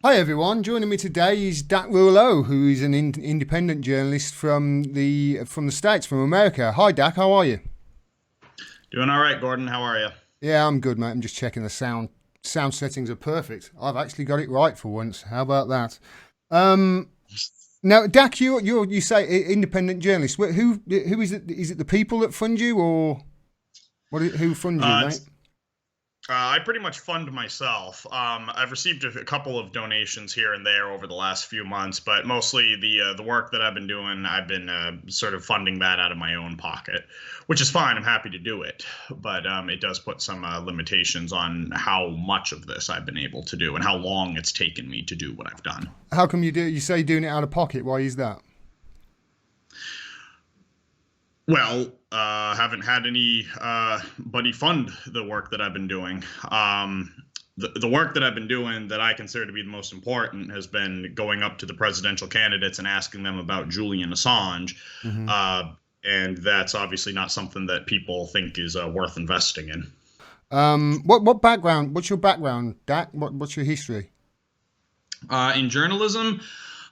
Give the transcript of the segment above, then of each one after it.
Hi everyone. Joining me today is Dack Rouleau, who is an independent journalist from the States, from America. Hi Dack, how are you? Doing all right, Gordon. How are you? Yeah, I'm good, mate. I'm just checking the sound settings are perfect. I've actually got it right for once. How about that? Um, Now, Dack, you say independent journalist. Who is it? Is it the people that fund you, or who funds you, mate? It's I pretty much fund myself. I've received a couple of donations here and there over the last few months, but mostly the work that I've been doing, I've been sort of funding that out of my own pocket, which is fine. I'm happy to do it, but it does put some limitations on how much of this I've been able to do and how long it's taken me to do what I've done. How come you do? You say doing it out of pocket. Why is that? Well, haven't had any buddy fund the work that I've been doing. The work that I've been doing that I consider to be the most important has been going up to the presidential candidates and asking them about Julian Assange. Hmm. Uh, and that's obviously not something that people think is worth investing in. What background? What's your background, Dack? What's your history? In journalism,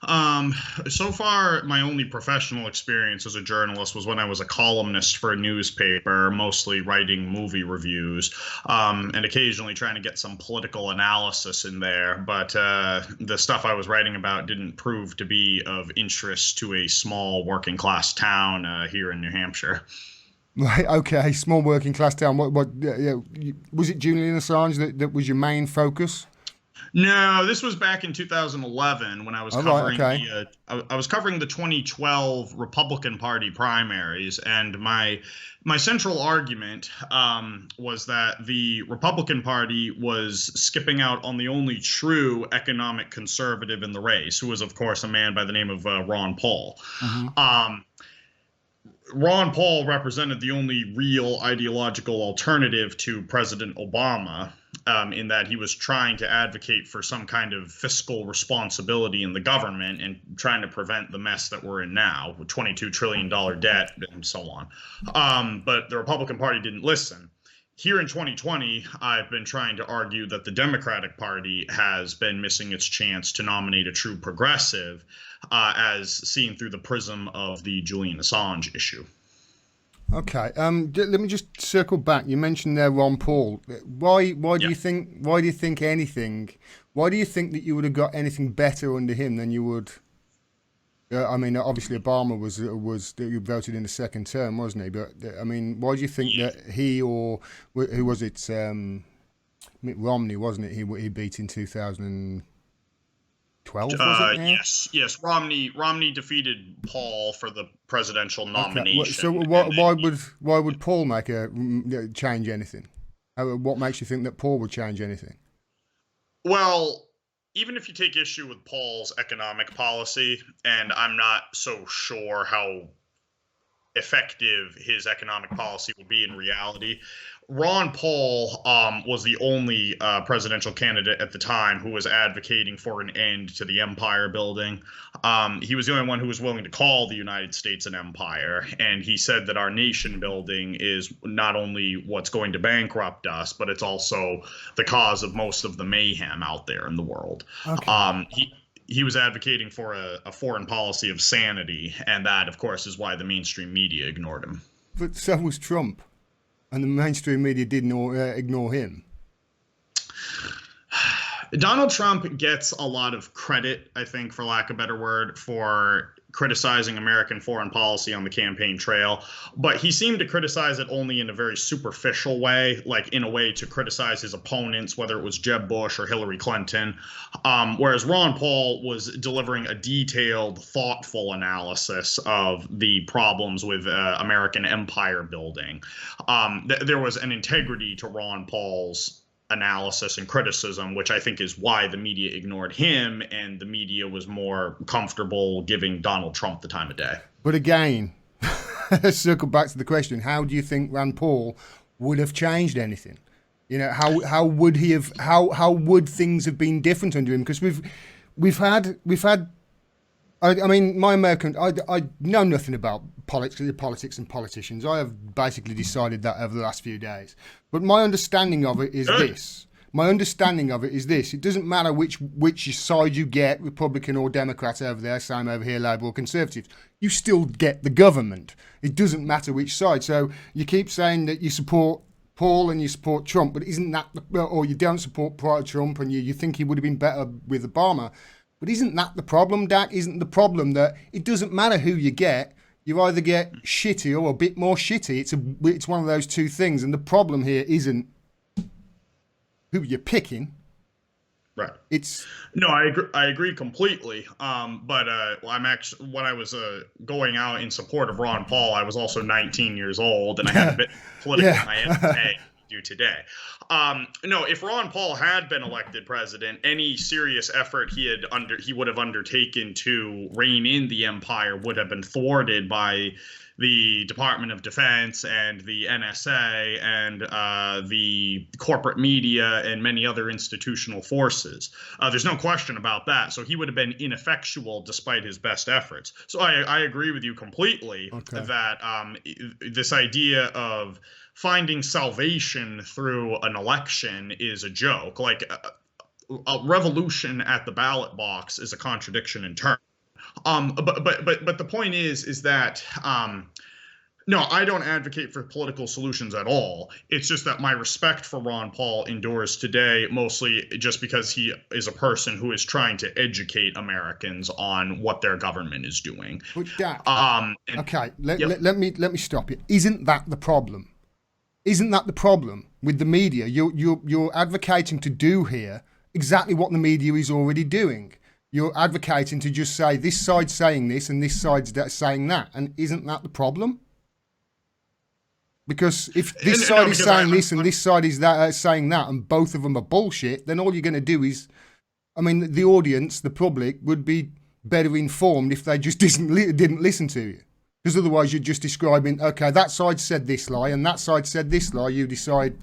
um, so far, my only professional experience as a journalist was when I was a columnist for a newspaper, mostly writing movie reviews, and occasionally trying to get some political analysis in there. But the stuff I was writing about didn't prove to be of interest to a small working class town here in New Hampshire. Right. Okay. Small working class town. What? Was it Julian Assange that was your main focus? No, this was back in 2011 when I was Oh, right. covering Okay. I was covering the 2012 Republican Party primaries, and my central argument was that the Republican Party was skipping out on the only true economic conservative in the race, who was, of course, a man by the name of Ron Paul. Hmm. Um, Ron Paul represented the only real ideological alternative to President Obama, in that he was trying to advocate for some kind of fiscal responsibility in the government and trying to prevent the mess that we're in now with $22 trillion debt and so on. But the Republican Party didn't listen. Here in 2020, I've been trying to argue that the Democratic Party has been missing its chance to nominate a true progressive, as seen through the prism of the Julian Assange issue. Okay. Let me just circle back. You mentioned there Ron Paul. Why do Yeah. you think? Why do you think anything? Why do you think that you would have got anything better under him than you would? I mean, obviously Obama was you voted in the second term, wasn't he? But I mean, why do you think that he or who was it? Mitt Romney, wasn't it? He beat in 2012, was it? Yeah. Yes. Romney defeated Paul for the presidential Okay. nomination, So and then why would Paul make change anything? What makes you think that Paul would change anything? well, even if you take issue with Paul's economic policy, and I'm not so sure how effective his economic policy will be in reality. Ron Paul was the only presidential candidate at the time who was advocating for an end to the empire building. He was the only one who was willing to call the United States an empire. And he said that our nation building is not only what's going to bankrupt us, but it's also the cause of most of the mayhem out there in the world. Okay. He was advocating for a foreign policy of sanity, and that, of course, is why the mainstream media ignored him. But so was Trump, and the mainstream media did not ignore him. Donald Trump gets a lot of credit, I think, for lack of a better word, for criticizing American foreign policy on the campaign trail, but he seemed to criticize it only in a very superficial way, like in a way to criticize his opponents, whether it was Jeb Bush or Hillary Clinton. Whereas Ron Paul was delivering a detailed, thoughtful analysis of the problems with American empire building. There was an integrity to Ron Paul's analysis and criticism, which I think is why the media ignored him and the media was more comfortable giving Donald Trump the time of day. But again, let's circle back to the question: how do you think Rand Paul would have changed anything? You know, how would he have? How would things have been different under him? Because we've had I mean, my American, I know nothing about politics and politicians. I have basically decided that over the last few days. But my understanding of it is Good. this. my understanding of it is this: it doesn't matter which side you get, Republican or Democrat over there, same over here, Labour or Conservative. You still get the government. It doesn't matter which side. So you keep saying that you support Paul and you support Trump, but isn't that, or you don't support Trump and you think he would have been better with Obama? But isn't that the problem, Dack? Isn't the problem that it doesn't matter who you get? You either get shitty or a bit more shitty. It's one of those two things. And the problem here isn't who you're picking. Right. It's no, I agree completely. But I'm actually, when I was going out in support of Ron Paul, I was also 19 years old, and I had a bit of political naivete do today. No, if Ron Paul had been elected president, any serious effort he would have undertaken to rein in the empire would have been thwarted by the Department of Defense and the NSA and the corporate media and many other institutional forces. There's no question about that. So he would have been ineffectual despite his best efforts. So I agree with you completely that this idea of finding salvation through an election is a joke. Like a revolution at the ballot box is a contradiction in terms. But the point is that no, I don't advocate for political solutions at all. It's just that my respect for Ron Paul endures today, mostly just because he is a person who is trying to educate Americans on what their government is doing. But Dack, let me stop you. Isn't that the problem? Isn't that the problem with the media? You're advocating to do here exactly what the media is already doing. You're advocating to just say this side's saying this and this side's saying that, and isn't that the problem? Because if this side is saying this and this side is saying that, and both of them are bullshit, then all you're going to do is, I mean, the audience, the public, would be better informed if they just didn't listen to you. Because otherwise you're just describing, okay, that side said this lie and that side said this lie. You decide.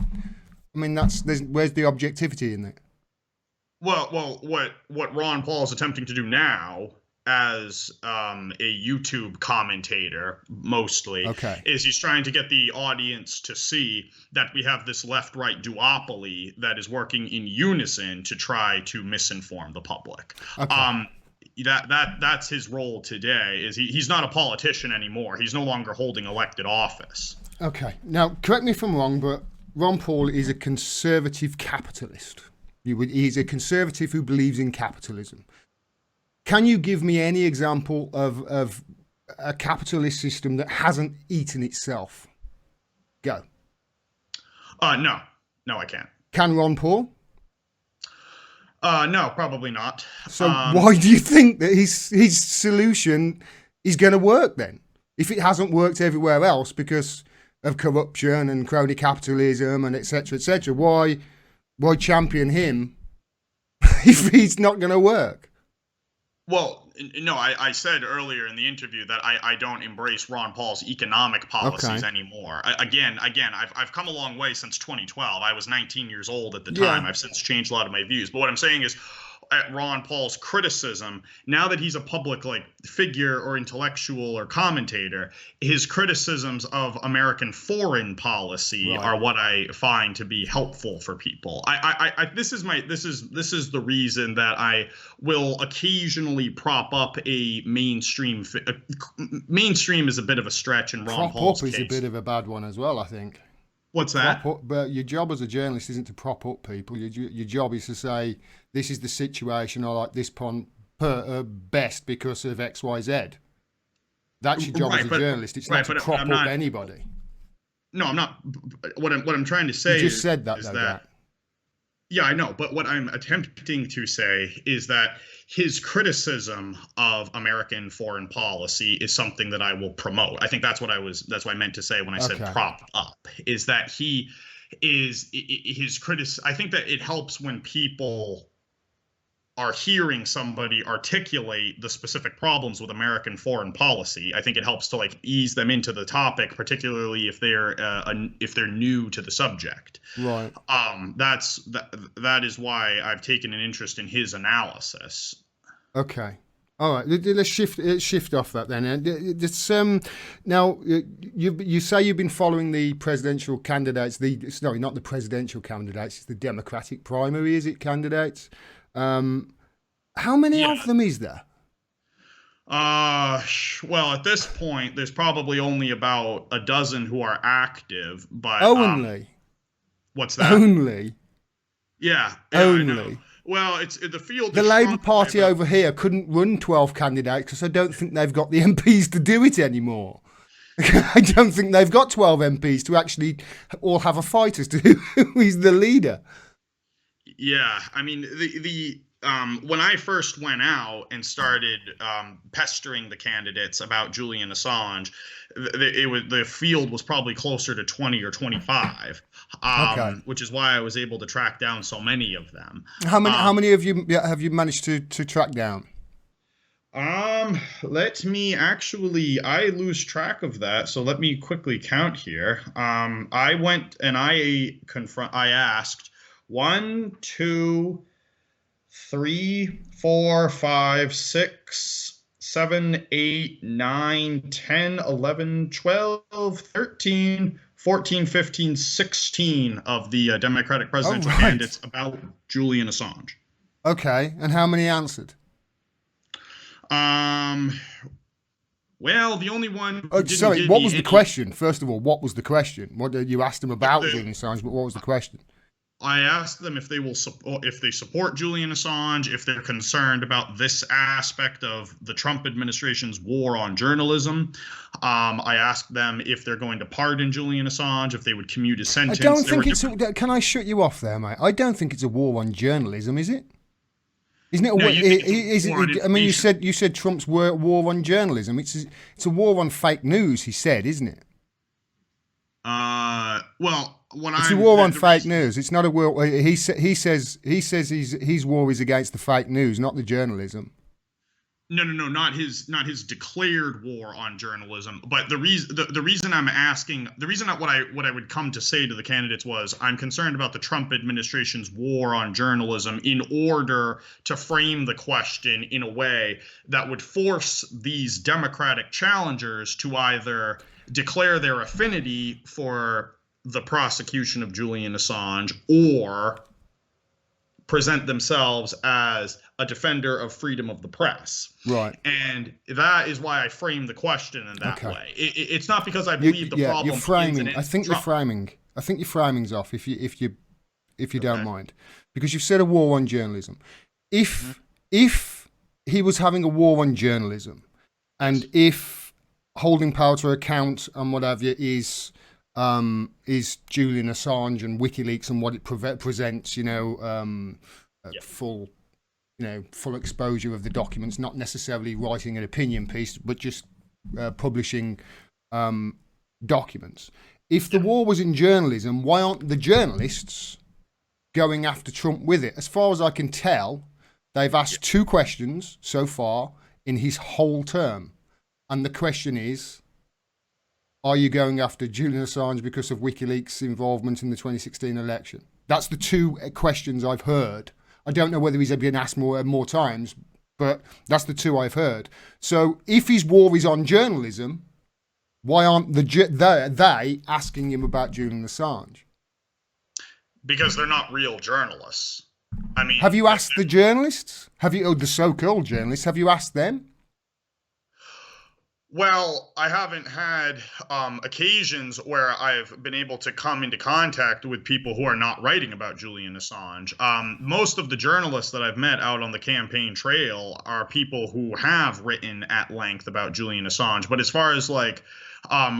I mean, where's the objectivity in it? Well, what Ron Paul is attempting to do now, as a YouTube commentator, mostly, is he's trying to get the audience to see that we have this left-right duopoly that is working in unison to try to misinform the public. That's his role today. Is he's not a politician anymore. He's no longer holding elected office. Okay. Now, correct me if I'm wrong, but Ron Paul is a conservative capitalist. He's a conservative who believes in capitalism. Can you give me any example of a capitalist system that hasn't eaten itself? Go. No, I can't. Can Ron Paul? No, probably not. So why do you think that his solution is going to work then? If it hasn't worked everywhere else because of corruption and crony capitalism and et cetera, why champion him if he's not going to work? Well, no, I said earlier in the interview that I don't embrace Ron Paul's economic policies anymore. Again, I've come a long way since 2012. I was 19 years old at the time. I've since changed a lot of my views. But what I'm saying is, at Ron Paul's criticism, now that he's a public figure or intellectual or commentator, his criticisms of American foreign policy are what I find to be helpful for people. This is the reason that I will occasionally prop up a mainstream. Mainstream is a bit of a stretch in Ron Paul's case. Prop up is a bit of a bad one as well, I think. What's that? But your job as a journalist isn't to prop up people. Your job is to say, this is the situation, I like this best because of X, Y, Z. That's your job as a journalist. It's not to prop up anybody. No, I'm not. What I'm trying to say you just said that, though, that. Yeah, I know. But what I'm attempting to say is that his criticism of American foreign policy is something that I will promote. I think that's what I meant to say when I said prop up, is that he is his I think that it helps when people are hearing somebody articulate the specific problems with American foreign policy. I think it helps to ease them into the topic, particularly if they're new to the subject. Right. That is why I've taken an interest in his analysis. Okay. All right, let's shift off that then. Now you say you've been following the presidential candidates. Sorry, not the presidential candidates. It's the Democratic primary, is it? Candidates. How many Yeah. of them is there? Well, at this point, there's probably only about a dozen who are active, but Only. what's that? Only. Yeah, I know. Only. Well, it's the field. The is Labour shrunk Party by over here couldn't run 12 candidates because I don't think they've got the MPs to do it anymore. I don't think they've got 12 MPs to actually all have a fight as to who is the leader. Yeah, I mean the when I first went out and started pestering the candidates about Julian Assange, the field was probably closer to 20 or 25, Okay. which is why I was able to track down so many of them. How many have you managed to track down? Let me actually, I lose track of that, so let me quickly count here. I went and I asked 1, 2, 3, 4, 5, 6, 7, 8, 9, 10, 11, 12, 13, 14, 15, 16 of the Democratic presidential candidates about Julian Assange. Okay, and how many answered? Well, the only one. Oh, sorry, what was the question? First of all, what was the question? What you asked them about Julian Assange, but what was the question? I asked them if they will if they support Julian Assange, if they're concerned about this aspect of the Trump administration's war on journalism. I asked them if they're going to pardon Julian Assange, if they would commute his sentence. I don't think it's. Can I shut you off there, mate? I don't think it's a war on journalism, is it? Isn't it? I mean, you said Trump's war on journalism. It's a war on fake news. He said, isn't it? Well, it's a war on fake news. It's not a war. He says his war is against the fake news, not the journalism. No, not his declared war on journalism. But the reason I'm asking, what I would come to say to the candidates was, I'm concerned about the Trump administration's war on journalism in order to frame the question in a way that would force these Democratic challengers to either declare their affinity for the prosecution of Julian Assange or present themselves as a defender of freedom of the press. Right. And that is why I frame the question in that way. It's not because I believe the problem. You're framing. I think you're framing. I think your framing's off. If you don't mind, because you've said a war on journalism. If he was having a war on journalism, and if holding power to account and what have you is Julian Assange and WikiLeaks and what it presents, full exposure of the documents, not necessarily writing an opinion piece, but just publishing documents. If the war was in journalism, why aren't the journalists going after Trump with it? As far as I can tell, they've asked 2 questions so far in his whole term. And the question is, are you going after Julian Assange because of WikiLeaks' involvement in the 2016 election? That's the 2 questions I've heard. I don't know whether he's been asked more times, but that's the 2 I've heard. So if his war is on journalism, why aren't they asking him about Julian Assange? Because they're not real journalists. I mean, have you asked the journalists? The so-called journalists? Have you asked them? Well, I haven't had occasions where I've been able to come into contact with people who are not writing about Julian Assange. Most of the journalists that I've met out on the campaign trail are people who have written at length about Julian Assange. But as far as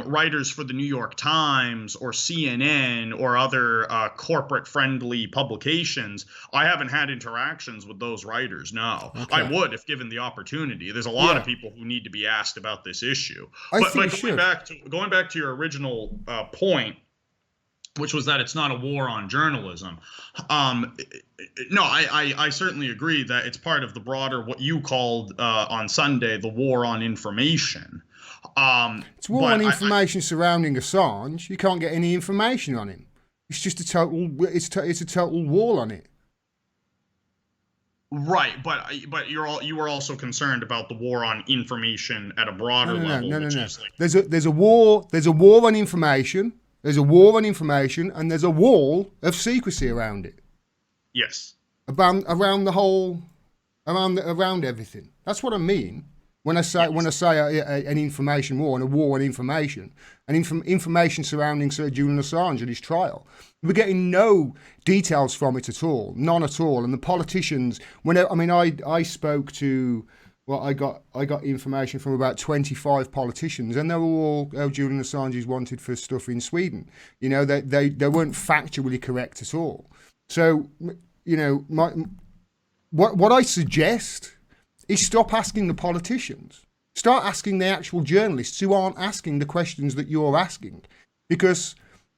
writers for the New York Times or CNN or other corporate-friendly publications, I haven't had interactions with those writers, no. Okay. I would if given the opportunity. There's a lot of people who need to be asked about this issue. But going back to your original point, which was that it's not a war on journalism. No, I certainly agree that it's part of the broader, what you called on Sunday, the war on information. It's war on information surrounding Assange. You can't get any information on him. It's just a total. It's a total wall on it. Right, but you were also concerned about the war on information at a No, broader no, no, level, no, no, which no. is like There's a war on information. There's a war on information, and there's a wall of secrecy around it, yes. around the whole, around everything. That's what I mean when Yes. I say an information war and a war on information, and information surrounding Sir Julian Assange and his trial. We're getting no details from it at all, none at all. And the politicians, I spoke to. Well, I got information from about 25 politicians, and they were all, oh, Julian Assange is wanted for stuff in Sweden. You know, they weren't factually correct at all. So, you know, what I suggest is stop asking the politicians. Start asking the actual journalists who aren't asking the questions that you're asking. Because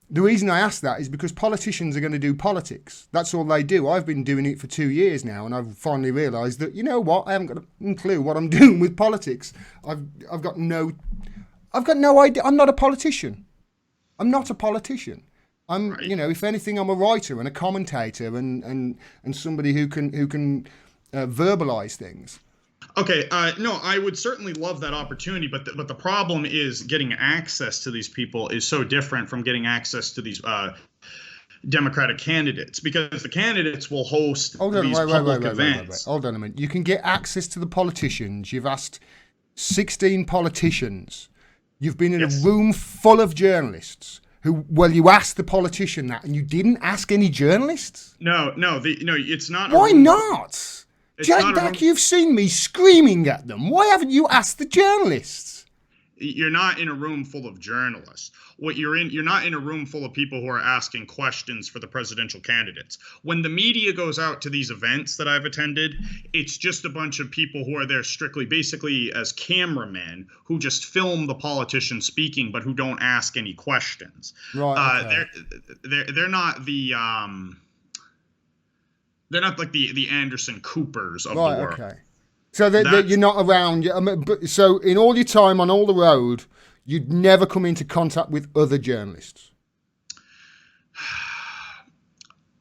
the reason I ask that is because politicians are going to do politics. That's all they do. I've been doing it for 2 years now, and I've finally realised that, you know what, I haven't got a clue what I'm doing with politics. I've got no idea. I'm not a politician. I'm not a politician. Right. You know, if anything, I'm a writer and a commentator and somebody who can verbalise things. Okay, no, I would certainly love that opportunity, but the problem is getting access to these people is so different from getting access to these Democratic candidates, because the candidates will host Hold on, these public events. Hold on a minute. You can get access to the politicians. You've asked 16 politicians. You've been in a Yes. room full of journalists. Well, you asked the politician that, and you didn't ask any journalists. No, it's not. Why not? It's Jack not a Dack, room. you've seen me screaming at them. Why haven't you asked the journalists? You're not in a room full of journalists. You're not in a room full of people who are asking questions for the presidential candidates. When the media goes out to these events that I've attended, it's just a bunch of people who are there strictly, basically as cameramen, who just film the politicians speaking, but who don't ask any questions. Right, okay. They're not the they're not like the Anderson Coopers of the Right, world. okay. So that That's you're not around. So in all your time on all the road, you'd never come into contact with other journalists.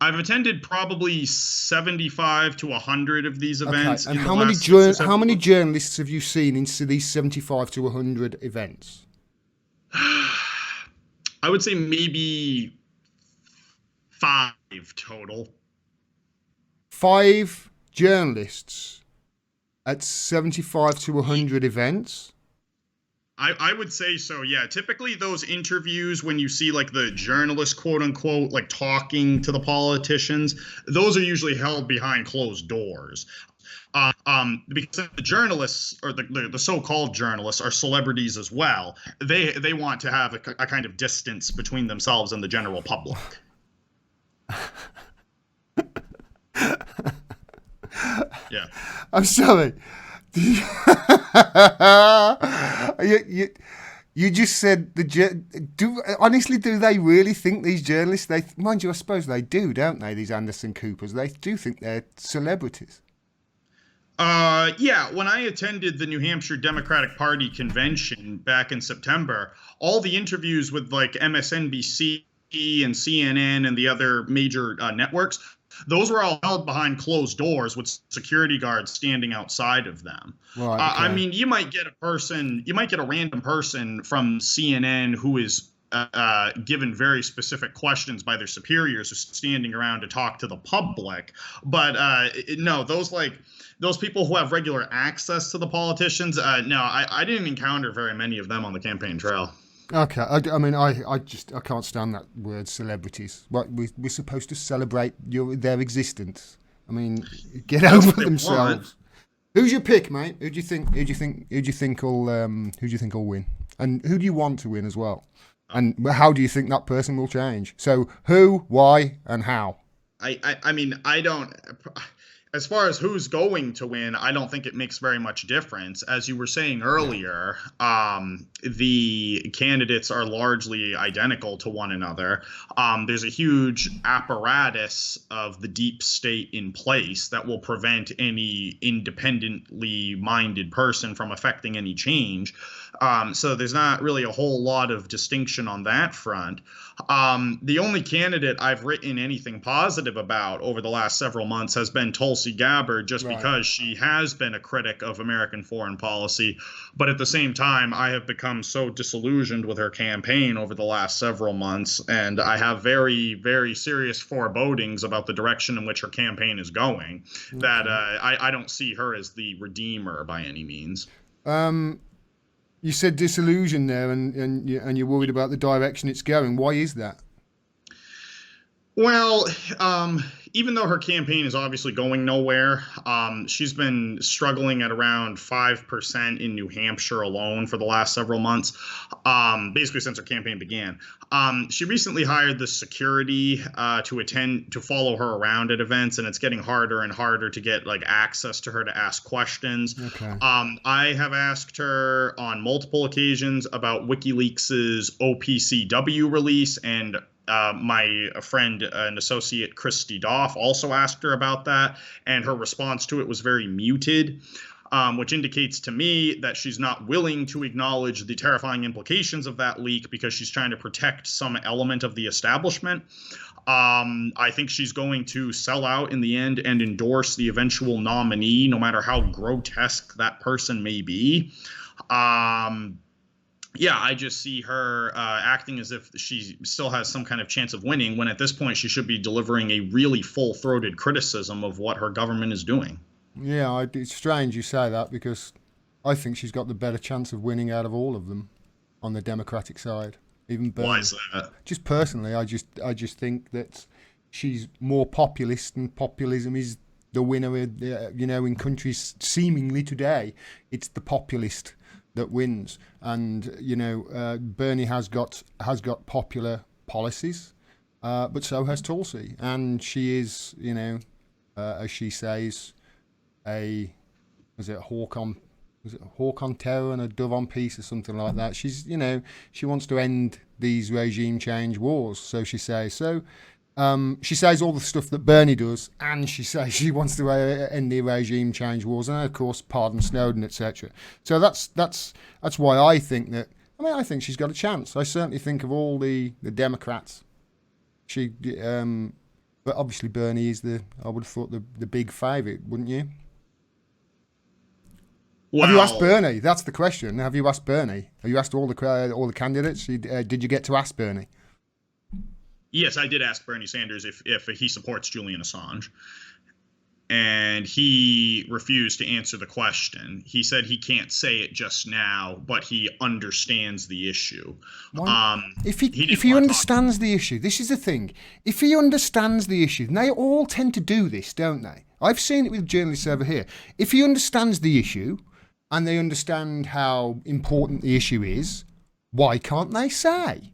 I've attended probably 75 to 100 of these Okay, events and in the last 6 to how 7 many months. journalists have you seen into these 75 to 100 events? I would say maybe 5 total. 5 journalists at 75 to 100 events? I would say so, yeah. Typically, those interviews, when you see like the journalists, quote unquote, like talking to the politicians, those are usually held behind closed doors. Because the journalists, or the so-called journalists, are celebrities as well. They want to have a kind of distance between themselves and the general public. Yeah. I'm sorry. you, you, you just said honestly, do they really think these journalists? Mind you, I suppose they do, don't they? These Anderson Coopers, they do think they're celebrities. Yeah, when I attended the New Hampshire Democratic Party convention back in September, all the interviews with like MSNBC and CNN and the other major networks, those were all held behind closed doors with security guards standing outside of them. Right. I Okay. mean, you might get a random person from CNN who is given very specific questions by their superiors who's standing around to talk to the public. But no, those people who have regular access to the politicians, no, I didn't encounter very many of them on the campaign trail. Okay. I can't stand that word, celebrities. What we're supposed to celebrate their existence. I mean, get That's over what they themselves. want. Who's your pick, mate? Who do you think will win? And who do you want to win as well? And how do you think that person will change? So who, why, and how? I mean, I don't. As far as who's going to win, I don't think it makes very much difference. As you were saying earlier, the candidates are largely identical to one another. There's a huge apparatus of the deep state in place that will prevent any independently minded person from affecting any change. So there's not really a whole lot of distinction on that front. The only candidate I've written anything positive about over the last several months has been Tulsi Gabbard, just Right. because she has been a critic of American foreign policy. But at the same time, I have become so disillusioned with her campaign over the last several months, and I have very, very serious forebodings about the direction in which her campaign is going, that I don't see her as the redeemer by any means. Um, you said disillusion there, and you're worried about the direction it's going. Why is that? Well, even though her campaign is obviously going nowhere, she's been struggling at around 5% in New Hampshire alone for the last several months, basically since her campaign began. She recently hired the security to follow her around at events, and it's getting harder and harder to get like access to her to ask questions. Okay. I have asked her on multiple occasions about WikiLeaks's OPCW release, and my friend and associate Christy Doff also asked her about that, and her response to it was very muted, which indicates to me that she's not willing to acknowledge the terrifying implications of that leak because she's trying to protect some element of the establishment. I think she's going to sell out in the end and endorse the eventual nominee, no matter how grotesque that person may be. Yeah, I just see her acting as if she still has some kind of chance of winning, when at this point she should be delivering a really full-throated criticism of what her government is doing. Yeah, it's strange you say that because I think she's got the better chance of winning out of all of them on the Democratic side, even Why Bernie. is that? Just personally, I just think that she's more populist, and populism is the winner. In countries seemingly today, it's the populist that wins, and Bernie has got popular policies, but so has Tulsi, and she is, as she says, a was it a hawk on terror and a dove on peace or something like that. She wants to end these regime change wars, so she says. So she says all the stuff that Bernie does, and she says she wants to end the regime change wars, and of course pardon Snowden, etc. So that's why I think that. I think she's got a chance. I certainly think of all the Democrats, but obviously Bernie is I would have thought the big favourite, wouldn't you? Have you asked Well, Bernie? That's the question. Have you asked Bernie? Have you asked all the candidates? Did you get to ask Bernie? yes, I did ask Bernie Sanders if he supports Julian Assange, and he refused to answer the question. He said he can't say it just now, but he understands the issue. Why? If He if didn't he want to talk. understands the issue, this is the thing. If he understands the issue, and they all tend to do this, don't they? I've seen it with journalists over here. If he understands the issue, and they understand how important the issue is, why can't they say?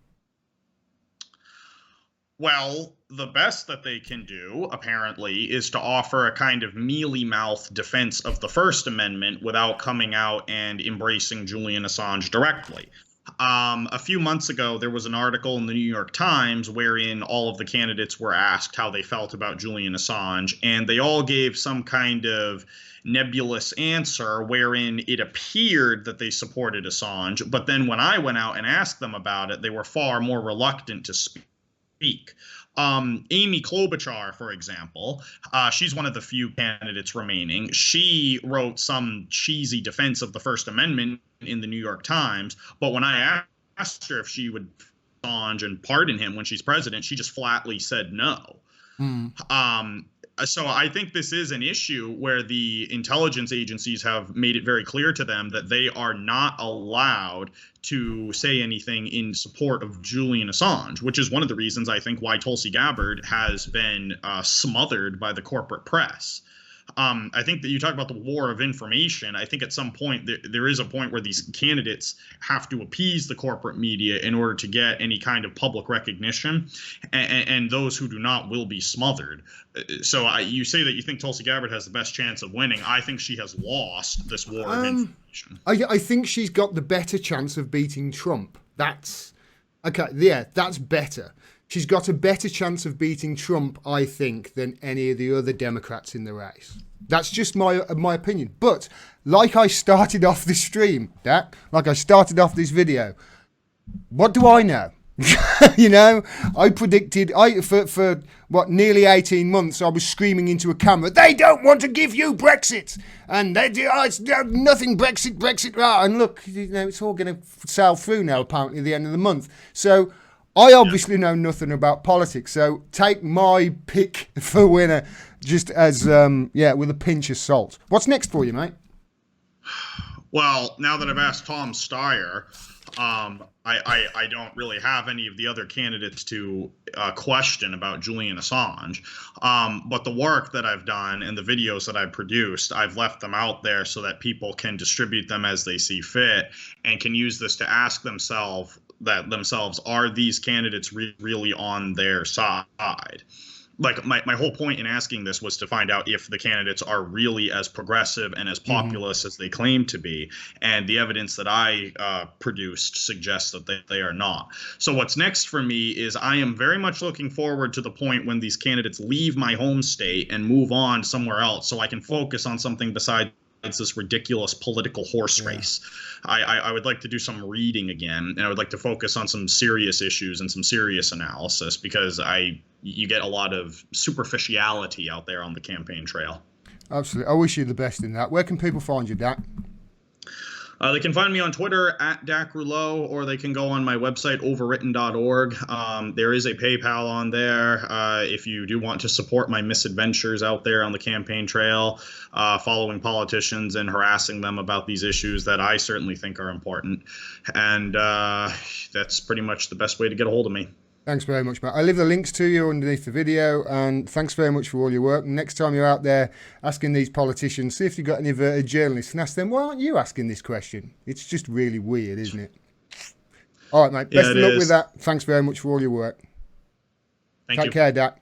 Well, the best that they can do, apparently, is to offer a kind of mealy mouth defense of the First Amendment without coming out and embracing Julian Assange directly. A few months ago, there was an article in the New York Times wherein all of the candidates were asked how they felt about Julian Assange, and they all gave some kind of nebulous answer wherein it appeared that they supported Assange. But then when I went out and asked them about it, they were far more reluctant to speak. Amy Klobuchar, for example, she's one of the few candidates remaining. She wrote some cheesy defense of the First Amendment in the New York Times, but when I asked her if she would Assange and pardon him when she's president, she just flatly said no. Hmm. So I think this is an issue where the intelligence agencies have made it very clear to them that they are not allowed to say anything in support of Julian Assange, which is one of the reasons I think why Tulsi Gabbard has been smothered by the corporate press. I think that you talk about the war of information. I think at some point there is a point where these candidates have to appease the corporate media in order to get any kind of public recognition, and those who do not will be smothered. So you say that you think Tulsi Gabbard has the best chance of winning. I think she has lost this war of information. I think she's got the better chance of beating Trump. That's okay. Yeah, that's better. She's got a better chance of beating Trump, I think, than any of the other Democrats in the race. That's just my opinion. But like I started off this stream, Dack, like I started off this video, what do I know? You know, I predicted for what, nearly 18 months I was screaming into a camera, they don't want to give you Brexit, and they do, it's nothing Brexit, and look, you know, it's all going to sail through now apparently at the end of the month. So I obviously know nothing about politics, so take my pick for winner just as with a pinch of salt. What's next for you, mate? Well, now that I've asked Tom Steyer, I don't really have any of the other candidates to question about Julian Assange. But the work that I've done and the videos that I've produced, I've left them out there so that people can distribute them as they see fit and can use this to ask themselves, are these candidates really on their side? Like my whole point in asking this was to find out if the candidates are really as progressive and as populist as they claim to be. And the evidence that I produced suggests that they are not. So what's next for me is I am very much looking forward to the point when these candidates leave my home state and move on somewhere else so I can focus on something besides this ridiculous political horse race. I would like to do some reading again, and I would like to focus on some serious issues and some serious analysis, because you get a lot of superficiality out there on the campaign trail. Absolutely. I wish you the best in that. Where can people find you, Dack? They can find me on Twitter at Dack Rouleau, or they can go on my website, overwritten.org. There is a PayPal on there if you do want to support my misadventures out there on the campaign trail, following politicians and harassing them about these issues that I certainly think are important. And that's pretty much the best way to get a hold of me. Thanks very much, Matt. I'll leave the links to you underneath the video, and thanks very much for all your work. Next time you're out there asking these politicians, see if you've got any averted journalists and ask them, why aren't you asking this question? It's just really weird, isn't it? All right, mate. Best of luck with that. Thanks very much for all your work. Thank you. Take care, Dack.